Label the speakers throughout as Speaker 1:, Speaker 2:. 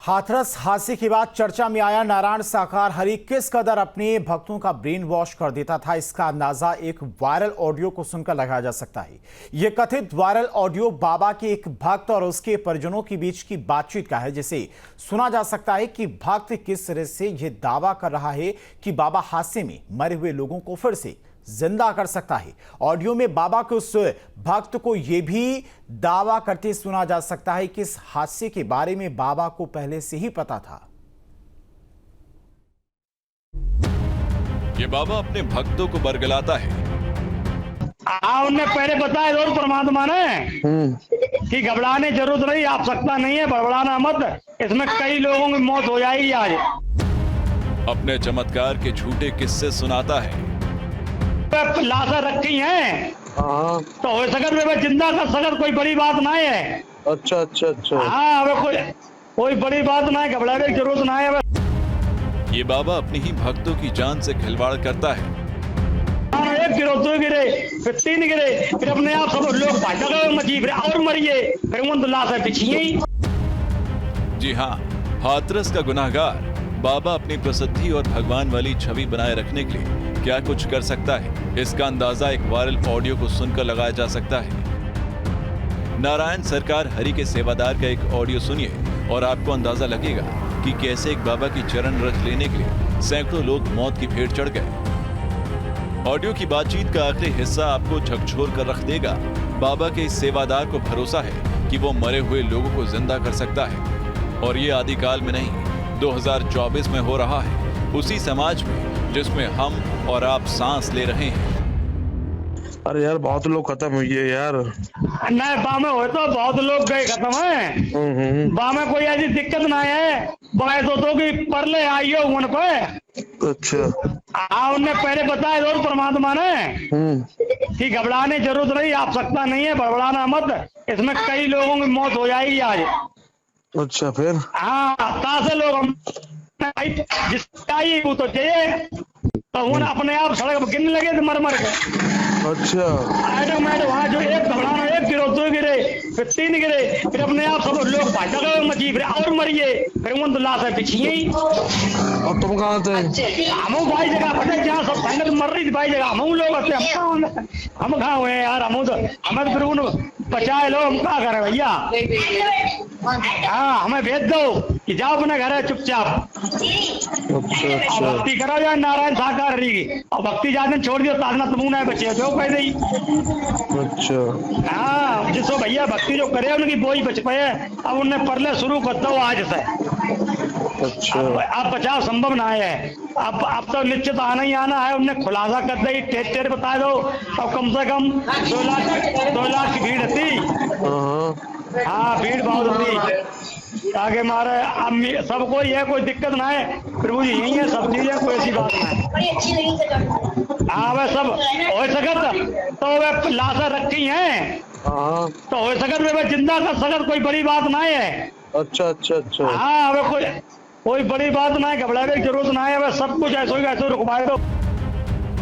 Speaker 1: हाथरस हादसे के बाद चर्चा में आया नारायण साकार हरि किस कदर अपने भक्तों का ब्रेन वॉश कर देता था, इसका अंदाजा एक वायरल ऑडियो को सुनकर लगाया जा सकता है। यह कथित वायरल ऑडियो बाबा के एक भक्त और उसके परिजनों के बीच की बातचीत का है, जिसे सुना जा सकता है कि भक्त किस तरह से यह दावा कर रहा है कि बाबा हादसे में मरे हुए लोगों को फिर से जिंदा कर सकता है। ऑडियो में बाबा के उस भक्त को यह भी दावा करते सुना जा सकता है कि इस हादसे के बारे में बाबा को पहले से ही पता था।
Speaker 2: ये बाबा अपने भक्तों को बरगलाता है।
Speaker 3: उनने पहले बताया और परमात्मा ने कि घबराने जरूरत नहीं, आवश्यकता नहीं है, बड़बड़ाना मत, इसमें कई लोगों की मौत हो जाएगी आज।
Speaker 2: अपने चमत्कार के झूठे किस्से सुनाता है।
Speaker 3: लाशा रखी हैं तो हो सकत में जिंदा कर सकत, कोई बड़ी बात नहीं है।
Speaker 4: अच्छा अच्छा अच्छा।
Speaker 3: हाँ, कोई बड़ी बात नहीं, घबराने की जरूरत नहीं है।
Speaker 2: ये बाबा अपनी ही भक्तों की जान से खिलवाड़ करता है।
Speaker 3: एक गिरो, दो गिरे, फिर तीन गिरे, फिर अपने आप सब लोग भाग मची, फिर और मरिए, फिर उन लाशा बिछी।
Speaker 2: जी हाँ, हाथरस का गुनाहगार बाबा अपनी प्रसिद्धि और भगवान वाली छवि बनाए रखने के लिए क्या कुछ कर सकता है, इसका अंदाजा एक वायरल ऑडियो को सुनकर लगाया जा सकता है। नारायण सरकार हरि के सेवादार का एक ऑडियो सुनिए और आपको अंदाजा लगेगा कि कैसे एक बाबा की चरण रज लेने के लिए सैकड़ों लोग मौत की भेंट चढ़ गए। ऑडियो की बातचीत का आखिरी हिस्सा आपको झकझोर कर रख देगा। बाबा के इस सेवादार को भरोसा है कि वो मरे हुए लोगों को जिंदा कर सकता है, और ये आदिकाल में नहीं, 2024 में हो रहा है, उसी समाज में जिसमें हम और आप सांस ले रहे हैं।
Speaker 4: अरे यार, बहुत लोग खत्म हुए यार।
Speaker 3: नहीं, बामे हो तो बहुत लोग गए खत्म है। बामे कोई ऐसी दिक्कत ना है, बाय तो कि परले आई हो उन पे।
Speaker 4: अच्छा।
Speaker 3: उनने पहले बताया और परमात्मा ने कि घबराने जरूरत नहीं, आवश्यकता नहीं है, बड़बड़ाना मत, इसमें कई लोगों की मौत हो जाएगी आज।
Speaker 4: अच्छा, फिर
Speaker 3: हाँ, से लोग हम जिसका ही वो तो चाहिए, तो उन अपने आप सड़क गिरने लगे थे मर के।
Speaker 4: अच्छा।
Speaker 3: ऑटोमेटिक वहाँ जो एक घबराना, एक गिरो, दो गिरे, फिर तीन गिरे, फिर अपने आप सब लोग भाग मची, फिर और मरिए, फिर उन लाशा बिछी।
Speaker 4: और तुम कहाँ थे?
Speaker 3: हम भाई जगह पता जहाँ सब संगत मर रही थी, भाई जगह हम लोग हम कहाँ हुए यार, हमें तो फिर उन बचाए लो, हम क्या करें भैया। हाँ, हमें भेज दो कि जाओ अपने घर है चुपचाप।
Speaker 4: अच्छा।
Speaker 3: भक्ति करो यार नारायण साकार हरि की, और भक्ति जाने छोड़ दियो ताजना तुम ना बचे जो कह दी।
Speaker 4: अच्छा।
Speaker 3: हाँ, जिसको भैया भक्ति जो करे उनकी वो ही बच पाए। अब उनने परले शुरू कर दो आज से।
Speaker 4: अच्छा।
Speaker 3: अब बचाव संभव ना है, अब तो निश्चित आना ही आना है। उनने खुलासा कर दी, टेर बता दो, अब कम से कम 2 लाख की भीड़ थी। हाँ, भीड़ बहुत होती, आगे मारे अब सबको ये कोई दिक्कत ना है, प्रभु जी यही है, सब चीजें कोई ऐसी बात ना है। हाँ, वह सब हो सकत तो वे लाशा रखी हैं तो हो सकत में जिंदा कर सकत, कोई बड़ी बात ना है।
Speaker 4: अच्छा अच्छा अच्छा।
Speaker 3: हाँ, वे कोई बड़ी बात ना है, घबराने की जरूरत ना है, वह सब कुछ ऐसे रुकवाए दो।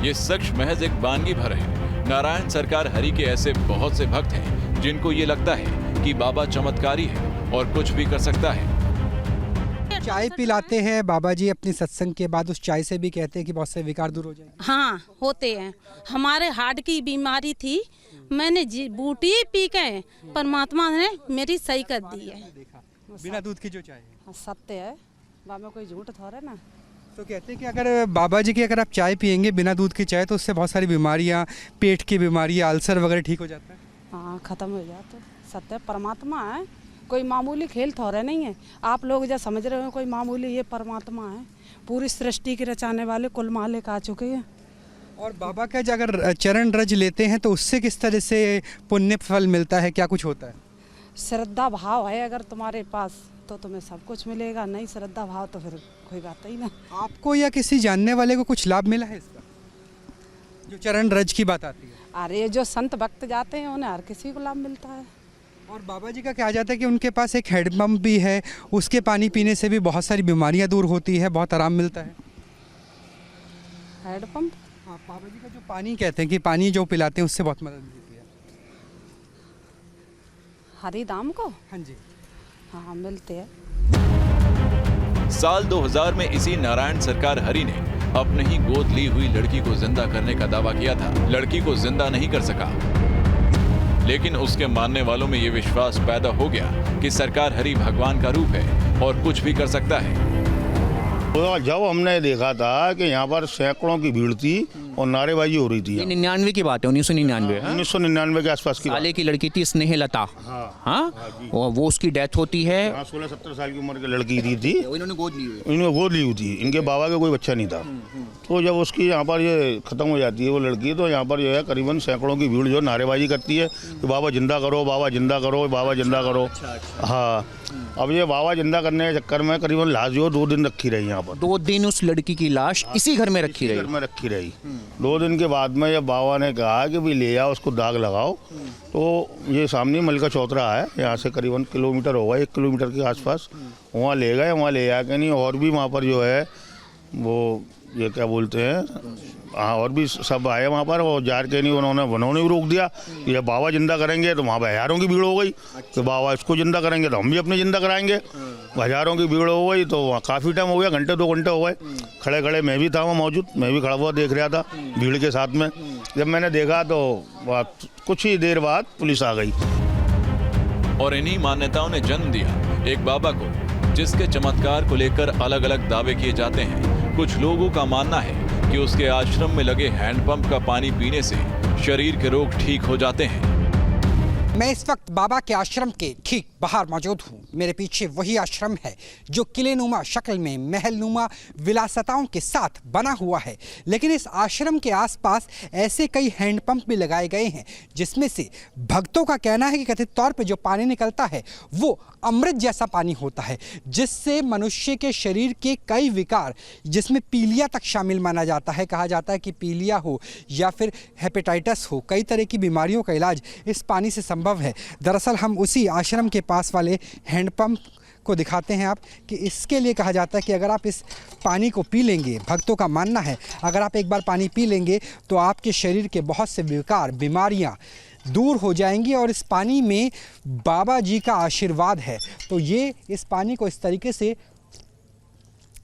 Speaker 2: ये सच महज एक वानगी भर है। नारायण सरकार हरि के ऐसे बहुत से भक्त हैं जिनको ये लगता है कि बाबा चमत्कारी है और कुछ भी कर सकता है।
Speaker 5: चाय पिलाते हैं बाबा जी अपनी सत्संग के बाद, उस चाय से भी कहते हैं कि बहुत से विकार दूर हो जाएंगे।
Speaker 6: हाँ, होते हैं। हमारे हार्ट की बीमारी थी, मैंने बूटी पी के परमात्मा ने मेरी सही कर दी है।
Speaker 5: बिना दूध की जो चाय है
Speaker 6: सत्य है, बाबा कोई झूठ थोड़ा ना।
Speaker 5: तो कहते हैं कि अगर बाबा जी की अगर आप चाय पियेंगे बिना दूध की चाय, तो उससे बहुत सारी बीमारियां, पेट की बीमारियां, अल्सर वगैरह ठीक हो जाता है।
Speaker 6: हाँ, खत्म हो जाता। सत्य परमात्मा है, कोई मामूली खेल थोड़ा नहीं है। आप लोग जो समझ रहे हो कोई मामूली, ये परमात्मा है, पूरी सृष्टि के रचाने वाले, कुल मालिक आ चुके हैं।
Speaker 5: और बाबा का जो अगर चरण रज लेते हैं तो उससे किस तरह से पुण्य फल मिलता है, क्या कुछ होता है?
Speaker 6: श्रद्धा भाव है अगर तुम्हारे पास तो तुम्हें सब कुछ मिलेगा, नहीं श्रद्धा भाव तो फिर कोई बात ही ना।
Speaker 5: आपको या किसी जानने वाले को कुछ लाभ मिला है इसका, जो चरण रज की बात आती है?
Speaker 6: अरे जो संत भक्त जाते हैं उन्हें हर किसी को लाभ मिलता है।
Speaker 5: और बाबा जी का कहा जाता है कि उनके पास एक हैंडपम्प भी है, उसके पानी पीने से भी बहुत सारी बीमारियां दूर होती है, बहुत आराम मिलता है।
Speaker 6: हैंडपम्प?
Speaker 5: हाँ, बाबा जी का जो पानी कहते हैं कि पानी जो पिलाते हैं उससे बहुत मदद मिलती है।
Speaker 6: हरिदाम को?
Speaker 5: हाँ जी।
Speaker 6: हाँ, मिलते हैं।
Speaker 2: साल 2000 में इसी नारायण सरकार हरि ने अपने ही गोद ली हुई लड़की को जिंदा करने का दावा किया था। लड़की को जिंदा नहीं कर सका, लेकिन उसके मानने वालों में ये विश्वास पैदा हो गया कि सरकार हरि भगवान का रूप है और कुछ भी कर सकता है।
Speaker 7: तो जब हमने देखा था कि यहाँ पर सैकड़ों की भीड़ थी और नारेबाजी हो रही थी।
Speaker 8: 99 की बात है, 1999
Speaker 7: 1999 के आसपास की
Speaker 8: साले की लड़की थी स्नेहलता। हाँ, और वो उसकी डेथ होती है।
Speaker 7: 16-17 साल की उम्र की लड़की थी।
Speaker 8: इन्होंने गोद ली हुई।
Speaker 7: इन्होंने गोद ली हुई थी, इनके बाबा का कोई बच्चा नहीं था। तो जब उसकी यहाँ पर ये खत्म हो जाती है वो लड़की, तो यहाँ पर जो है करीबन सैकड़ों की भीड़ जो नारेबाजी करती है कि बाबा जिंदा करो, बाबा जिंदा करो, बाबा जिंदा करो। हाँ, अब ये बाबा जिंदा करने के चक्कर में करीबन लाश जो 2 दिन रखी रही यहाँ पर।
Speaker 8: 2 दिन उस लड़की की लाश इसी घर में रखी रही।
Speaker 7: घर में रखी रही। 2 दिन के बाद में जब बाबा ने कहा कि भाई ले आओ उसको दाग लगाओ, तो ये सामने मलका चौतरा है, यहाँ से करीबन किलोमीटर होगा, 1 किलोमीटर के आसपास। वहाँ ले गए, वहाँ ले आके नहीं और भी वहाँ पर जो है वो ये क्या बोलते हैं, हाँ, और भी सब आए वहाँ पर। और जार के नहीं उन्होंने भी रोक दिया कि जब बाबा जिंदा करेंगे तो वहाँ पर हज़ारों की भीड़ हो गई। तो बाबा इसको जिंदा करेंगे तो हम भी अपने जिंदा कराएंगे। हज़ारों की भीड़ हो गई तो वहाँ काफ़ी टाइम हो गया, घंटे 2 घंटे हो गए खड़े खड़े। मैं भी था वहाँ मौजूद, मैं भी खड़ा हुआ देख रहा था भीड़ के साथ में। जब मैंने देखा तो कुछ ही देर बाद पुलिस आ गई।
Speaker 2: और इन्हीं मान्यताओं ने जन्म दिया एक बाबा को, जिसके चमत्कार को लेकर अलग अलग दावे किए जाते हैं। कुछ लोगों का मानना है कि उसके आश्रम में लगे हैंडपंप का पानी पीने से शरीर के रोग ठीक हो जाते हैं।
Speaker 5: मैं इस वक्त बाबा के आश्रम के ठीक बाहर मौजूद हूँ। मेरे पीछे वही आश्रम है जो किलेनुमा शक्ल में महलनुमा विलासिताओं के साथ बना हुआ है, लेकिन इस आश्रम के आसपास ऐसे कई हैंडपंप भी लगाए गए हैं जिसमें से भक्तों का कहना है कि कथित तौर पे जो पानी निकलता है वो अमृत जैसा पानी होता है, जिससे मनुष्य के शरीर के कई विकार, जिसमें पीलिया तक शामिल माना जाता है। कहा जाता है कि पीलिया हो या फिर हेपेटाइटिस हो, कई तरह की बीमारियों का इलाज इस पानी से संभव है। दरअसल हम उसी आश्रम के पास वाले हैंडपंप को दिखाते हैं आप कि इसके लिए कहा जाता है कि अगर आप इस पानी को पी लेंगे, भक्तों का मानना है अगर आप एक बार पानी पी लेंगे तो आपके शरीर के बहुत से विकार, बीमारियां दूर हो जाएंगी। और इस पानी में बाबा जी का आशीर्वाद है। तो ये इस पानी को इस तरीके से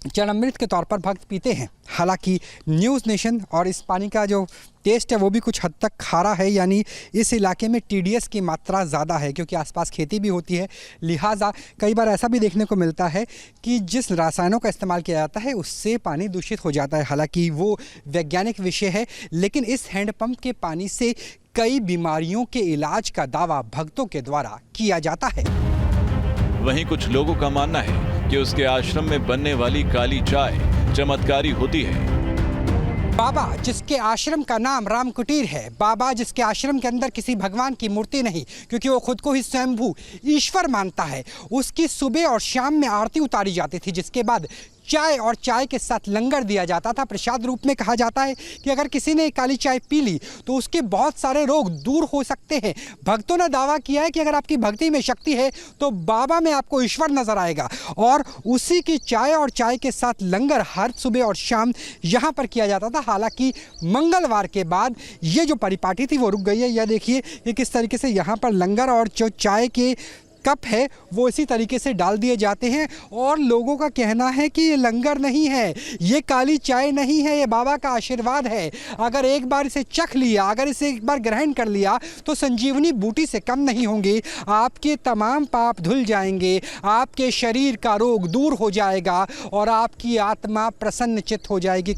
Speaker 5: चरणामृत के तौर पर भक्त पीते हैं। हालांकि न्यूज़ नेशन और इस पानी का जो टेस्ट है वो भी कुछ हद तक खारा है, यानी इस इलाके में TDS की मात्रा ज़्यादा है क्योंकि आसपास खेती भी होती है। लिहाजा कई बार ऐसा भी देखने को मिलता है कि जिस रसायनों का इस्तेमाल किया जाता है उससे पानी दूषित हो जाता है। हालांकि वो वैज्ञानिक विषय है, लेकिन इस हैंडपंप के पानी से कई बीमारियों के इलाज का दावा भक्तों के द्वारा किया जाता है।
Speaker 2: वहीं कुछ लोगों का मानना है कि उसके आश्रम में बनने वाली काली चाय चमत्कारी होती है।
Speaker 5: बाबा जिसके आश्रम का नाम राम कुटीर है, बाबा जिसके आश्रम के अंदर किसी भगवान की मूर्ति नहीं क्योंकि वो खुद को ही स्वयंभू ईश्वर मानता है, उसकी सुबह और शाम में आरती उतारी जाती थी, जिसके बाद चाय और चाय के साथ लंगर दिया जाता था। प्रसाद रूप में कहा जाता है कि अगर किसी ने काली चाय पी ली तो उसके बहुत सारे रोग दूर हो सकते हैं। भक्तों ने दावा किया है कि अगर आपकी भक्ति में शक्ति है तो बाबा में आपको ईश्वर नजर आएगा। और उसी की चाय और चाय के साथ लंगर हर सुबह और शाम यहाँ पर किया जाता था। हालांकि मंगलवार के बाद ये जो परिपाटी थी वो रुक गई है। यह देखिए कि किस तरीके से यहाँ पर लंगर और जो चाय के कप है वो इसी तरीके से डाल दिए जाते हैं। और लोगों का कहना है कि ये लंगर नहीं है, ये काली चाय नहीं है, ये बाबा का आशीर्वाद है। अगर एक बार इसे चख लिया, अगर इसे एक बार ग्रहण कर लिया तो संजीवनी बूटी से कम नहीं होंगे। आपके तमाम पाप धुल जाएंगे, आपके शरीर का रोग दूर हो जाएगा और आपकी आत्मा प्रसन्नचित्त हो जाएगी।